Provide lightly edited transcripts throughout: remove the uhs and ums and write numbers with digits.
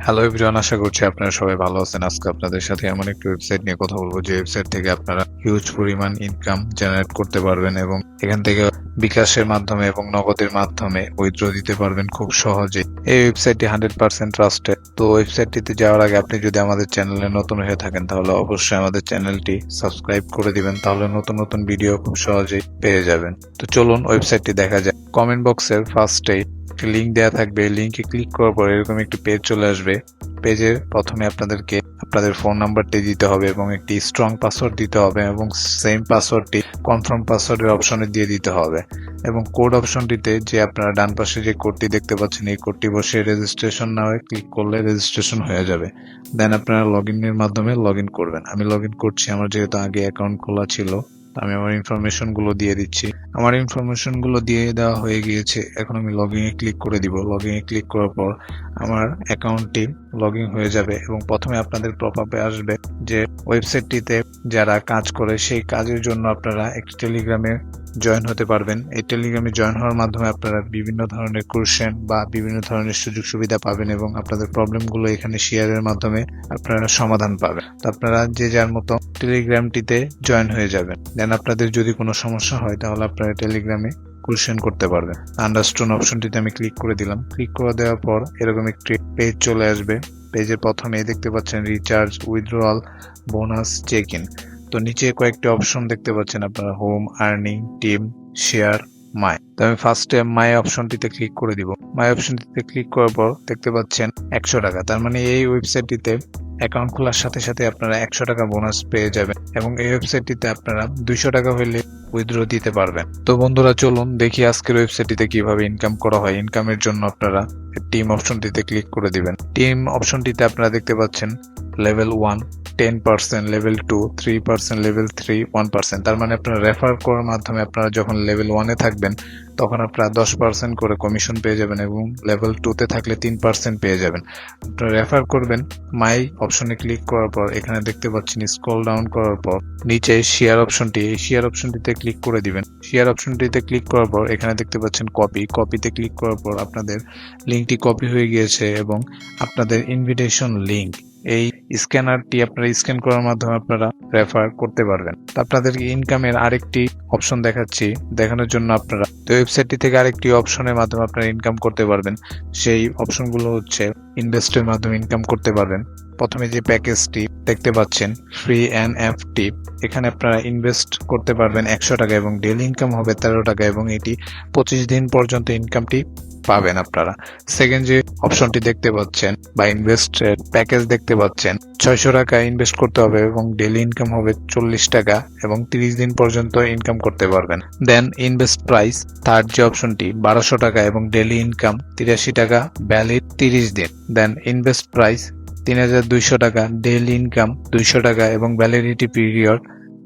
Hello everyone, আশা করছি আপনারা সবাই ভালো আছেন। আজকে আপনাদের সাথে এমন একটি ওয়েবসাইট নিয়ে কথা বলবো যে ওয়েবসাইট থেকে আপনারা হিউজ পরিমাণ ইনকাম জেনারেট করতে পারবেন এবং এখান থেকে বিকাশের মাধ্যমে এবং নগদের মাধ্যমে উইথড্র দিতে পারবেন খুব সহজে। এই ওয়েবসাইটটি 100% ট্রাস্টেড। তো ওয়েবসাইটটিতে যাওয়ার আগে আপনি যদি আমাদের চ্যানেলে নতুন হয়ে থাকেন তাহলে অবশ্যই আমাদের চ্যানেলটি সাবস্ক্রাইব করে দিবেন, তাহলে নতুন নতুন ভিডিও খুব সহজেই পেয়ে যাবেন। তো চলুন ওয়েবসাইটটি দেখা যায়। কমেন্ট বক্সের ফার্স্টে লিংক দেওয়া থাকবে, লিংকে ক্লিক করার পর এরকম একটি পেজ চলে আসবে। পেজের প্রথমে আপনাদেরকে আপনাদের ফোন নাম্বারটি দিতে হবে এবং একটি স্ট্রং পাসওয়ার্ড দিতে হবে এবং সেম পাসওয়ার্ডটি কনফার্ম পাসওয়ার্ডের অপশনে দিয়ে দিতে হবে এবং কোড অপশনটিতে যে আপনারা ডান পাশে যে কোডটি দেখতে পাচ্ছেন এই কোডটি বসে রেজিস্ট্রেশন নাও ক্লিক করলে রেজিস্ট্রেশন হয়ে যাবে। দেন আপনারা লগইনের মাধ্যমে লগ ইন করবেন। আমি লগ ইন করছি, আমার যেহেতু আগে অ্যাকাউন্ট খোলা ছিল আমি আমার ইনফরমেশন গুলো দিয়ে দিচ্ছি। আমার ইনফরমেশন গুলো দিয়ে দেওয়া হয়ে গিয়েছে। এখন আমি লগইন এ ক্লিক করে দিব। লগইন এ ক্লিক করার পর আমার অ্যাকাউন্টটি লগইন হয়ে যাবে এবং প্রথমে আপনাদের পপআপে আসবে যে ওয়েবসাইটটিতে যারা কাজ করে সেই কাজের জন্য আপনারা একটি টেলিগ্রামে জয়েন হতে পারবেন। এই টেলিগ্রামে জয়েন হওয়ার মাধ্যমে আপনারা বিভিন্ন ধরনের কোশ্চেন বা বিভিন্ন ধরনের সুযোগ সুবিধা পাবেন এবং আপনাদের প্রবলেমগুলো এখানে শেয়ারের মাধ্যমে আপনারা সমাধান পাবেন। তো আপনারা যে যার মতো টেলিগ্রামটিতে জয়েন হয়ে যাবেন। দেন আপনাদের যদি কোনো সমস্যা হয় তাহলে আপনারা টেলিগ্রামে কোশ্চেন করতে পারবেন। আন্ডারস্ট্যান্ড অপশনটিতে আমি ক্লিক করে দিলাম। ক্লিক করে দেওয়ার পর এরকম একটি পেজ চলে আসবে। পেজের প্রথমে দেখতে পাচ্ছেন recharge, withdrawal, bonus, check in. তো নিচে কয়েকটি অপশন দেখতে পাচ্ছেন আপনারা, home, earning, team, share, my. তো আমি ফার্স্টে মাই অপশনটিতে ক্লিক করে দিব। মাই অপশনটিতে ক্লিক করার পর দেখতে পাচ্ছেন 100 টাকা। তার মানে এই ওয়েবসাইটটিতে অ্যাকাউন্ট খোলার সাথে সাথে আপনারা 100 টাকা বোনাস পেয়ে যাবেন এবং এই ওয়েবসাইটটিতে আপনারা 200 টাকা হলে উইথড্র দিতে পারবেন। তো বন্ধুরা চলুন দেখি আজকের ওয়েবসাইটটিতে কিভাবে ইনকাম করা হয়। ইনকামের জন্য আপনারা টিম অপশনটিতে ক্লিক করে দিবেন। টিম অপশনটিতে আপনারা দেখতে পাচ্ছেন লেভেল 1 10%, লেভেল 2 3%, লেভেল 3 1%। তার মানে আপনারা রেফার করার মাধ্যমে আপনারা যখন লেভেল 1 এ থাকবেন তখন আপনারা 10% করে কমিশন পেয়ে যাবেন এবং লেভেল 2 তে থাকলে 3% পেয়ে যাবেন। আপনারা রেফার করবেন। মাই অপশনে ক্লিক করার পর এখানে দেখতে পাচ্ছেন স্ক্রল ডাউন করার পর নিচে শেয়ার অপশনটি, এই শেয়ার অপশনটিতে ক্লিক করে দিবেন। শেয়ার অপশনটিতে ক্লিক করার পর এখানে দেখতে পাচ্ছেন কপি, কপিতে ক্লিক করার পর আপনাদের লিঙ্কটি কপি হয়ে গিয়েছে এবং আপনাদের ইনভিটেশন লিঙ্ক এই স্ক্যানারটি আপনারা স্ক্যান করার মাধ্যমে আপনারা রেফার করতে পারবেন। আপনাদের ইনকামের আরেকটি অপশন দেখাচ্ছি দেখানোর জন্য আপনারা তো ওয়েবসাইটটি থেকে আরেকটি অপশনের মাধ্যমে আপনারা ইনকাম করতে পারবেন। সেই অপশনগুলো হচ্ছে ইনভেস্টের মাধ্যমে ইনকাম করতে পারবেন। প্রথমে যে প্যাকেজটি দেখতে পাচ্ছেন ফ্রি এনএফটি, এখানে আপনারা ইনভেস্ট করতে পারবেন 100 টাকা এবং ডেইলি ইনকাম হবে 13 টাকা এবং এটি 25 দিন পর্যন্ত ইনকামটি পাবেন আপনারা। সেকেন্ড যে অপশনটি দেখতে পাচ্ছেন বা ইনভেস্ট প্যাকেজ দেখতে পাচ্ছেন 600 টাকা ইনভেস্ট করতে হবে এবং ডেইলি ইনকাম হবে 40 টাকা এবং 30 দিন পর্যন্ত ইনকাম করতে পারবেন। দেন ইনভেস্ট প্রাইস থার্ড যে অপশনটি 1200 টাকা এবং ডেইলি ইনকাম 83 টাকা, ভ্যালিড 30 দিন। দেন ইনভেস্ট প্রাইস 3200 টাকা, ডেইলি ইনকাম 200 টাকা এবং ভ্যালিডিটি পিরিয়ড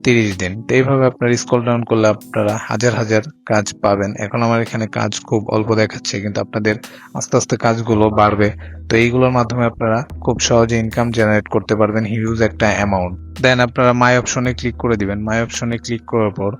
30 দিন। তো এইভাবে আপনার স্ক্রল ডাউন করলে আপনারা হাজার হাজার কাজ পাবেন। এখন আমার এখানে কাজ খুব অল্প দেখাচ্ছে কিন্তু আপনাদের আস্তে আস্তে কাজগুলো বাড়বে। তো এইগুলোর মাধ্যমে আপনারা খুব সহজে ইনকাম জেনারেট করতে পারবেন হিউজ একটা অ্যামাউন্ট। দেন আপনারা মাই অপশনে ক্লিক করে দিবেন। মাই অপশনে ক্লিক করার পর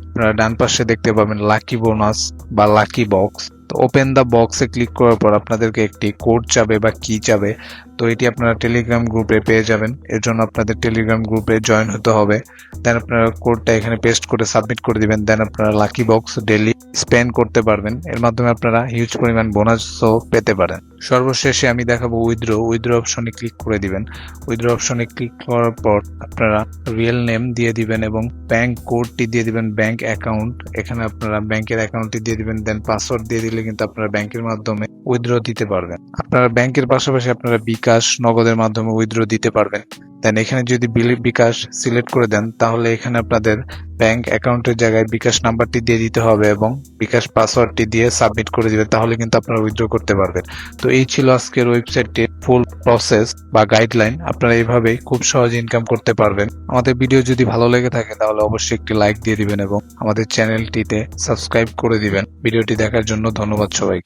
আপনারা ডান পাশে দেখতে পাবেন লাকি বোনাস বা লাকি বক্স। তো ওপেন দ্য বক্সে ক্লিক করার পর আপনাদেরকে একটি কোড চাবে বা কি চাবে। তো এটি আপনারা টেলিগ্রাম গ্রুপে পেয়ে যাবেন। এর জন্য আপনাদের টেলিগ্রাম গ্রুপে জয়েন হতে হবে। দেন আপনারা কোডটা এখানে পেস্ট করে সাবমিট করে দিবেন। দেন আপনারা লাকি বক্স ডেইলি স্পেন্ড করতে পারবেন। এর মাধ্যমে আপনারা হিউজ পরিমাণ বোনাসও পেতে পারেন। সর্বশেষে আমি দেখাবো উইথড্র। উইথড্র অপশনে ক্লিক করে দিবেন। উইথড্র অপশনে ক্লিক করার পর আপনারা রিয়েল নেম দিয়ে দিবেন এবং ব্যাংক কোডটি দিয়ে দিবেন, ব্যাংক অ্যাকাউন্ট এখানে আপনারা ব্যাংকের অ্যাকাউন্টটি দিয়ে দিবেন। দেন পাসওয়ার্ড দিয়ে দিলে কিন্তু আপনারা ব্যাংকের মাধ্যমে উইথড্র দিতে পারবেন। আপনারা ব্যাংকের পাশাপাশি আপনারা বিকাশ, নগদের মাধ্যমে উইথড্র দিতে পারবেন। দেন এখানে যদি বিকাশ সিলেক্ট করে দেন তাহলে এখানে আপনাদের ব্যাংক অ্যাকাউন্টের জায়গায় বিকাশ নাম্বারটি দিয়ে দিতে হবে এবং বিকাশ পাসওয়ার্ডটি দিয়ে সাবমিট করে দিবেন, তাহলে কিন্তু আপনারা উইথড্র করতে পারবেন। তো এই ছিল আজকের ওয়েবসাইটটির ফুল প্রসেস বা গাইডলাইন। আপনারা এইভাবে খুব সহজে ইনকাম করতে পারবেন। আমাদের ভিডিও যদি ভালো লেগে থাকে তাহলে অবশ্যই একটি লাইক দিয়ে দিবেন এবং আমাদের চ্যানেলটিতে সাবস্ক্রাইব করে দিবেন। ভিডিওটি দেখার জন্য ধন্যবাদ সবাইকে।